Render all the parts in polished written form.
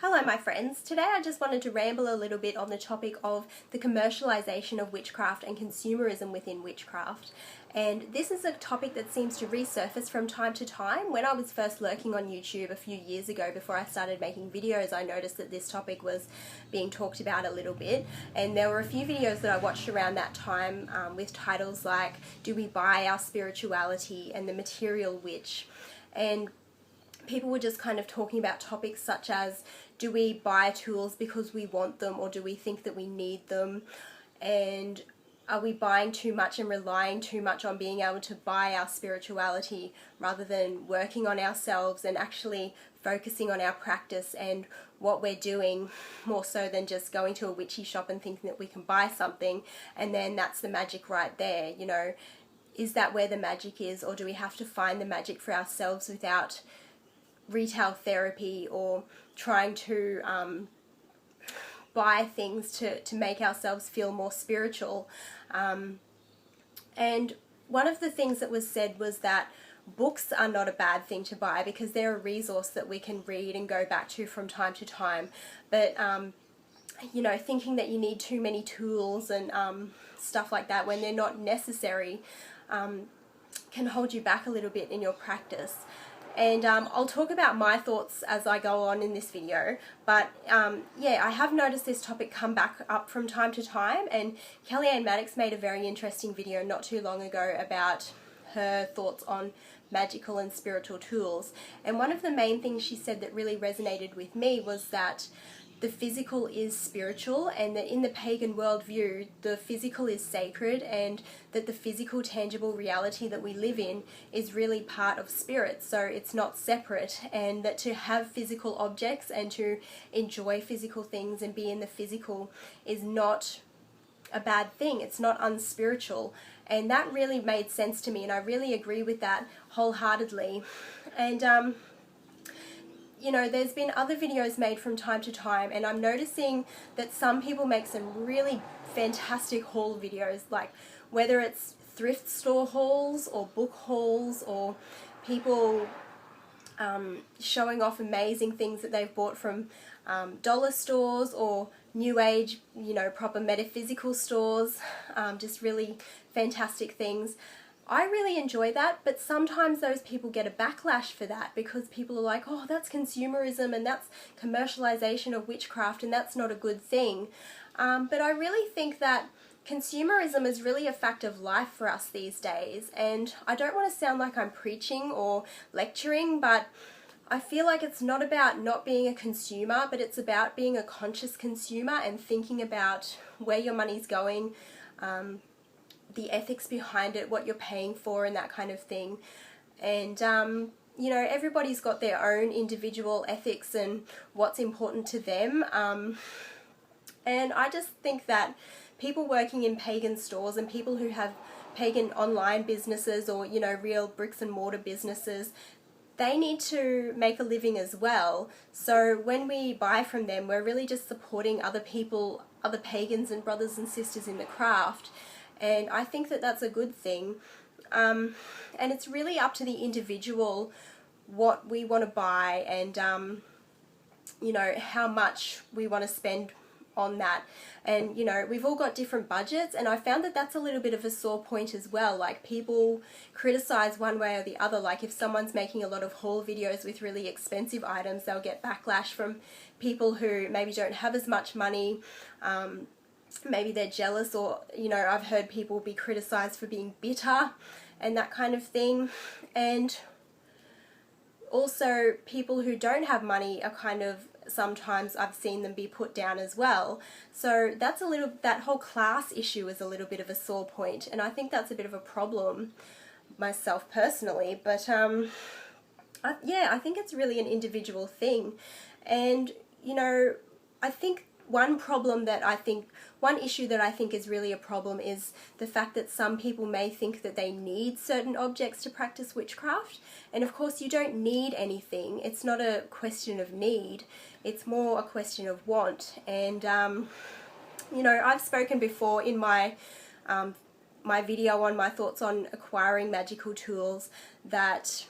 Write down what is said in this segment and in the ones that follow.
Hello my friends, today I just wanted to ramble a little bit on the topic of the commercialization of witchcraft and consumerism within witchcraft. And this is a topic that seems to resurface from time to time. When I was first lurking on YouTube a few years ago before I started making videos, I noticed that this topic was being talked about a little bit, and there were a few videos that I watched around that time with titles like "Do we buy our spirituality?" and "The Material Witch?" And people were just kind of talking about topics such as, do we buy tools because we want them, or do we think that we need them? And are we buying too much and relying too much on being able to buy our spirituality rather than working on ourselves and actually focusing on our practice and what we're doing, more so than just going to a witchy shop and thinking that we can buy something and then that's the magic right there? You know, is that where the magic is, or do we have to find the magic for ourselves without retail therapy or trying to buy things to make ourselves feel more spiritual? And one of the things that was said was that books are not a bad thing to buy because they're a resource that we can read and go back to from time to time. But you know, thinking that you need too many tools and stuff like that when they're not necessary can hold you back a little bit in your practice. And I'll talk about my thoughts as I go on in this video, but yeah, I have noticed this topic come back up from time to time, and Kellyanne Maddox made a very interesting video not too long ago about her thoughts on magical and spiritual tools. And one of the main things she said that really resonated with me was that the physical is spiritual, and that in the pagan worldview, the physical is sacred, and that the physical, tangible reality that we live in is really part of spirit, so it's not separate, and that to have physical objects and to enjoy physical things and be in the physical is not a bad thing, it's not unspiritual. And that really made sense to me, and I really agree with that wholeheartedly. And you know, there's been other videos made from time to time, and I'm noticing that some people make some really fantastic haul videos, like whether it's thrift store hauls or book hauls, or people showing off amazing things that they've bought from dollar stores or new age, you know, proper metaphysical stores, just really fantastic things. I really enjoy that, but sometimes those people get a backlash for that because people are like, oh, that's consumerism and that's commercialization of witchcraft and that's not a good thing. But I really think that consumerism is really a fact of life for us these days, and I don't want to sound like I'm preaching or lecturing, but I feel like it's not about not being a consumer, but it's about being a conscious consumer and thinking about where your money's going, the ethics behind it, what you're paying for and that kind of thing. And you know, everybody's got their own individual ethics and what's important to them, and I just think that people working in pagan stores and people who have pagan online businesses, or you know, real bricks and mortar businesses, they need to make a living as well. So when we buy from them, we're really just supporting other people, other pagans and brothers and sisters in the craft. And I think that that's a good thing. And it's really up to the individual what we want to buy and, you know, how much we want to spend on that. And, you know, we've all got different budgets, and I found that that's a little bit of a sore point as well. Like, people criticize one way or the other. Like, if someone's making a lot of haul videos with really expensive items, they'll get backlash from people who maybe don't have as much money. Maybe they're jealous, or, you know, I've heard people be criticized for being bitter and that kind of thing. And also people who don't have money are kind of, sometimes I've seen them be put down as well. So that's that whole class issue is a little bit of a sore point, and I think that's a bit of a problem myself personally. But yeah, I think it's really an individual thing. And, you know, I think one issue that I think is really a problem is the fact that some people may think that they need certain objects to practice witchcraft. And of course you don't need anything. It's not a question of need. It's more a question of want. And you know, I've spoken before in my my video on my thoughts on acquiring magical tools that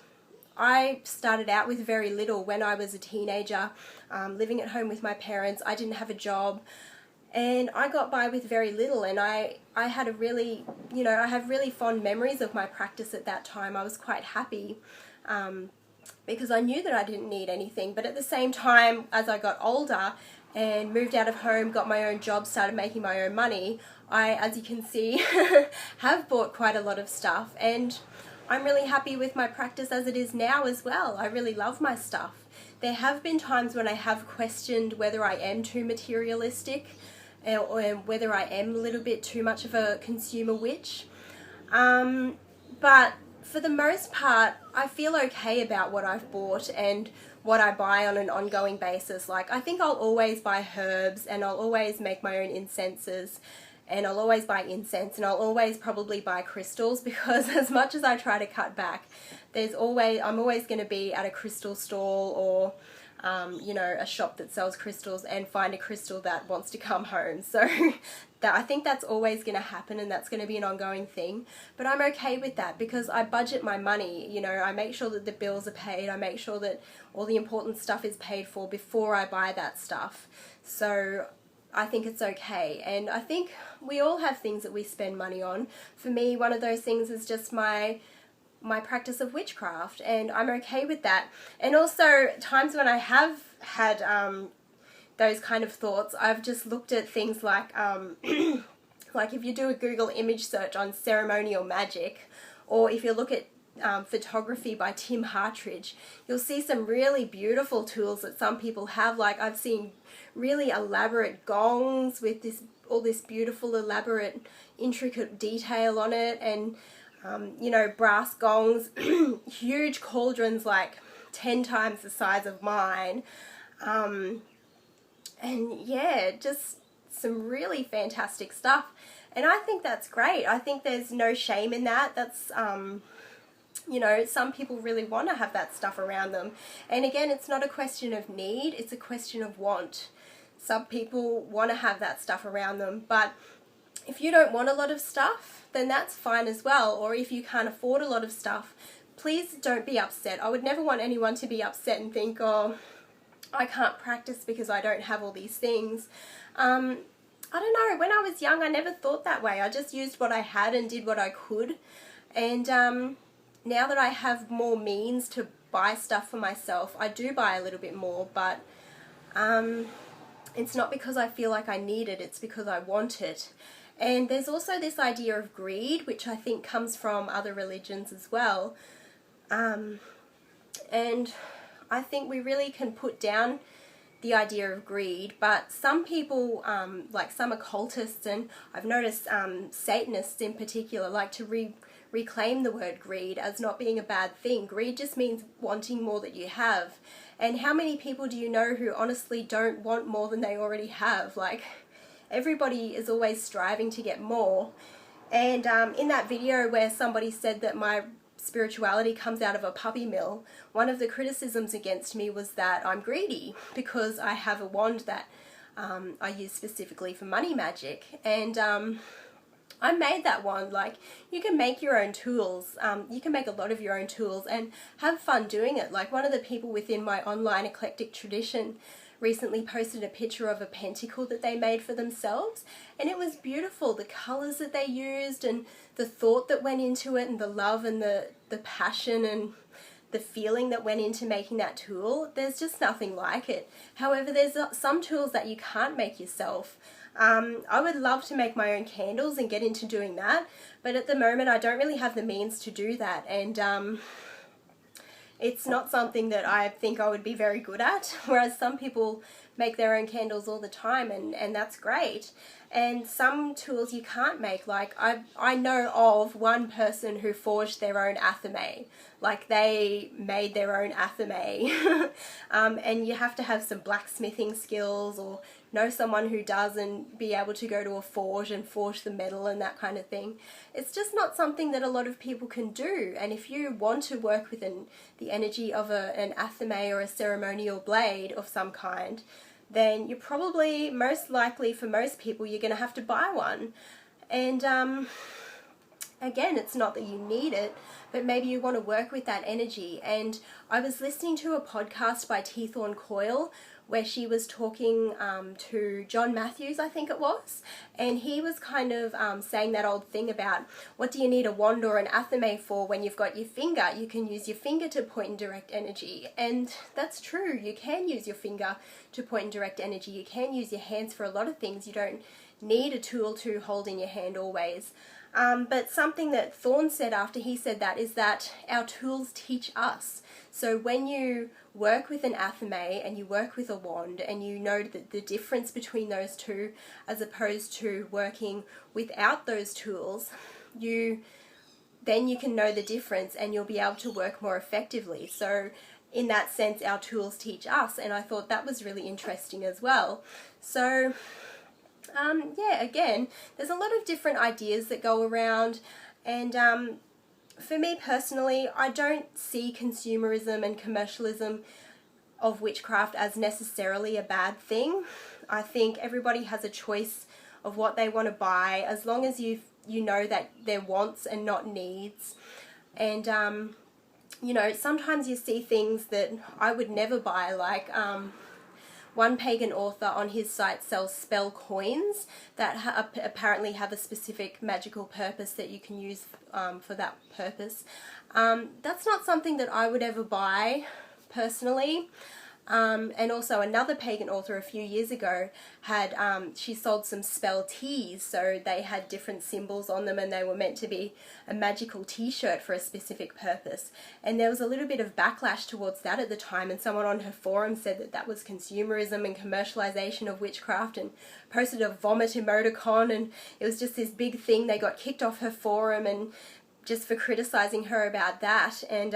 I started out with very little when I was a teenager, living at home with my parents. I didn't have a job, and I got by with very little, and I had a really, I have really fond memories of my practice at that time. I was quite happy because I knew that I didn't need anything, but at the same time, as I got older and moved out of home, got my own job, started making my own money, I, as you can see, have bought quite a lot of stuff, and I'm really happy with my practice as it is now as well. I really love my stuff. There have been times when I have questioned whether I am too materialistic, or whether I am a little bit too much of a consumer witch. But for the most part, I feel okay about what I've bought and what I buy on an ongoing basis. Like, I think I'll always buy herbs, and I'll always make my own incenses, and I'll always buy incense, and I'll always probably buy crystals, because as much as I try to cut back, I'm always going to be at a crystal stall or a shop that sells crystals and find a crystal that wants to come home. So I think that's always going to happen, and that's going to be an ongoing thing. But I'm okay with that because I budget my money. I make sure that the bills are paid. I make sure that all the important stuff is paid for before I buy that stuff. So I think it's okay. And I think we all have things that we spend money on. For me, one of those things is just my practice of witchcraft, and I'm okay with that. And also, times when I have had those kind of thoughts, I've just looked at things like like if you do a Google image search on ceremonial magic, or if you look at photography by Tim Hartridge, you'll see some really beautiful tools that some people have. Like, I've seen really elaborate gongs with all this beautiful, elaborate, intricate detail on it, and brass gongs, huge cauldrons like 10 times the size of mine, and yeah, just some really fantastic stuff. And I think that's great. I think there's no shame in that. That's some people really want to have that stuff around them. And again, it's not a question of need, it's a question of want. Some people want to have that stuff around them, but if you don't want a lot of stuff, then that's fine as well. Or if you can't afford a lot of stuff, please don't be upset. I would never want anyone to be upset and think, oh, I can't practice because I don't have all these things. I don't know, when I was young, I never thought that way. I just used what I had and did what I could. And now that I have more means to buy stuff for myself, I do buy a little bit more, but it's not because I feel like I need it, it's because I want it. And there's also this idea of greed, which I think comes from other religions as well. And I think we really can put down the idea of greed, but some people, like some occultists, and I've noticed Satanists in particular, like to reclaim the word greed as not being a bad thing. Greed just means wanting more that you have. And how many people do you know who honestly don't want more than they already have? Like, everybody is always striving to get more. And in that video where somebody said that my spirituality comes out of a puppy mill, one of the criticisms against me was that I'm greedy because I have a wand that I use specifically for money magic. And I made that wand. Like, you can make your own tools. You can make a lot of your own tools and have fun doing it. Like, one of the people within my online eclectic tradition recently posted a picture of a pentacle that they made for themselves, and it was beautiful. The colours that they used and the thought that went into it, and the love and the passion and the feeling that went into making that tool, there's just nothing like it. However, there's some tools that you can't make yourself. I would love to make my own candles and get into doing that, but at the moment I don't really have the means to do that, and it's not something that I think I would be very good at, whereas some people make their own candles all the time, and that's great. And some tools you can't make. Like, I know of one person who forged their own athame. Like, they made their own athame. And you have to have some blacksmithing skills, or know someone who does, and be able to go to a forge and forge the metal and that kind of thing. It's just not something that a lot of people can do. And if you want to work with the energy of an athame or a ceremonial blade of some kind, then you're probably, most likely for most people, you're going to have to buy one. And again, it's not that you need it, but maybe you want to work with that energy. And I was listening to a podcast by T. Thorne Coyle where she was talking to John Matthews, I think it was, and he was kind of saying that old thing about, what do you need a wand or an athame for when you've got your finger? You can use your finger to point and direct energy. And that's true, you can use your finger to point and direct energy. You can use your hands for a lot of things. You don't need a tool to hold in your hand always. But something that Thorne said after he said that is that our tools teach us. So when you work with an athame and you work with a wand and you know the difference between those two as opposed to working without those tools, then you can know the difference and you'll be able to work more effectively. So in that sense, our tools teach us, and I thought that was really interesting as well. So yeah, again, there's a lot of different ideas that go around, and for me personally, I don't see consumerism and commercialism of witchcraft as necessarily a bad thing. I think everybody has a choice of what they want to buy, as long as you know that they're wants and not needs. And you know, sometimes you see things that I would never buy, like one pagan author on his site sells spell coins that apparently have a specific magical purpose that you can use for that purpose. That's not something that I would ever buy personally. And also another pagan author a few years ago had, she sold some spell tees, so they had different symbols on them and they were meant to be a magical t-shirt for a specific purpose. And there was a little bit of backlash towards that at the time, and someone on her forum said that that was consumerism and commercialization of witchcraft, and posted a vomit emoticon, and it was just this big thing. They got kicked off her forum and just for criticizing her about that. And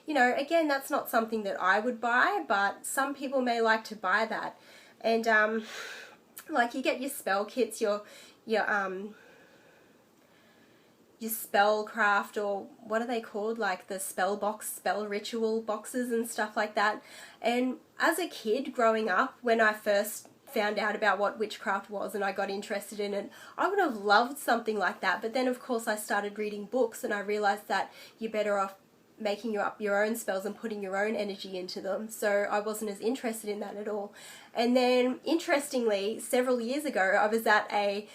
you know, again, that's not something that I would buy, but some people may like to buy that. And like, you get your spell kits, your spellcraft, or what are they called, like the spell box, spell ritual boxes and stuff like that. And as a kid growing up, when I first found out about what witchcraft was and I got interested in it, I would have loved something like that. But then of course I started reading books and I realized that you're better off making up your own spells and putting your own energy into them. So I wasn't as interested in that at all. And then interestingly, several years ago, I was at a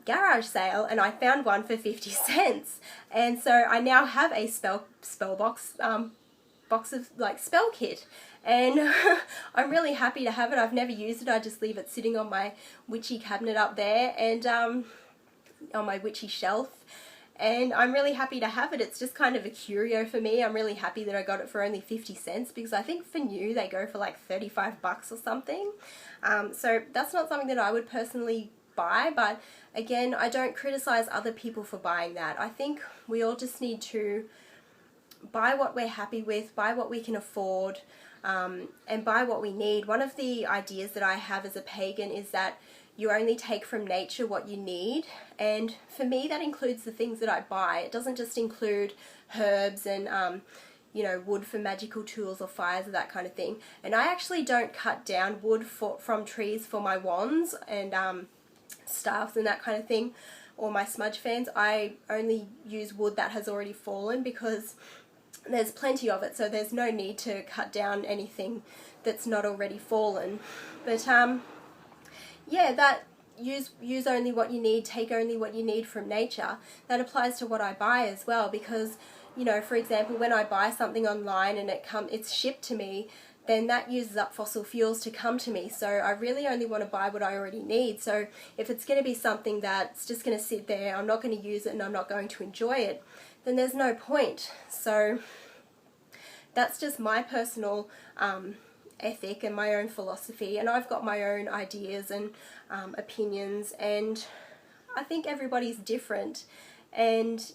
garage sale and I found one for 50 cents. And so I now have a spell box of like spell kit. And I'm really happy to have it. I've never used it. I just leave it sitting on my witchy cabinet up there, and on my witchy shelf. And I'm really happy to have it. It's just kind of a curio for me. I'm really happy that I got it for only 50 cents, because I think for new they go for like 35 bucks or something. So that's not something that I would personally buy, but again, I don't criticize other people for buying that. I think we all just need to buy what we're happy with, buy what we can afford, and buy what we need. One of the ideas that I have as a pagan is that you only take from nature what you need, and for me that includes the things that I buy. It doesn't just include herbs and you know, wood for magical tools or fires or that kind of thing. And I actually don't cut down wood from trees for my wands and staffs and that kind of thing, or my smudge fans. I only use wood that has already fallen, because there's plenty of it, so there's no need to cut down anything that's not already fallen. But yeah, that use only what you need, take only what you need from nature. That applies to what I buy as well, because, you know, for example, when I buy something online and it's shipped to me, then that uses up fossil fuels to come to me. So I really only want to buy what I already need. So if it's going to be something that's just going to sit there, I'm not going to use it and I'm not going to enjoy it, then there's no point. So that's just my personal ethic and my own philosophy, and I've got my own ideas and opinions, and I think everybody's different, and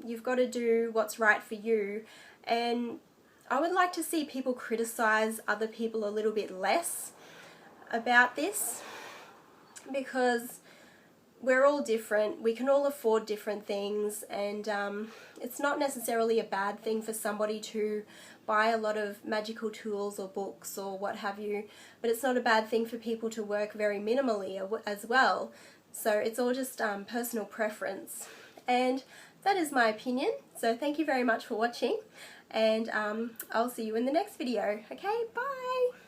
you've got to do what's right for you. And I would like to see people criticize other people a little bit less about this, because we're all different, we can all afford different things, and it's not necessarily a bad thing for somebody to buy a lot of magical tools or books or what have you, but it's not a bad thing for people to work very minimally as well. So it's all just personal preference. And that is my opinion. So thank you very much for watching, and I'll see you in the next video. Okay, bye!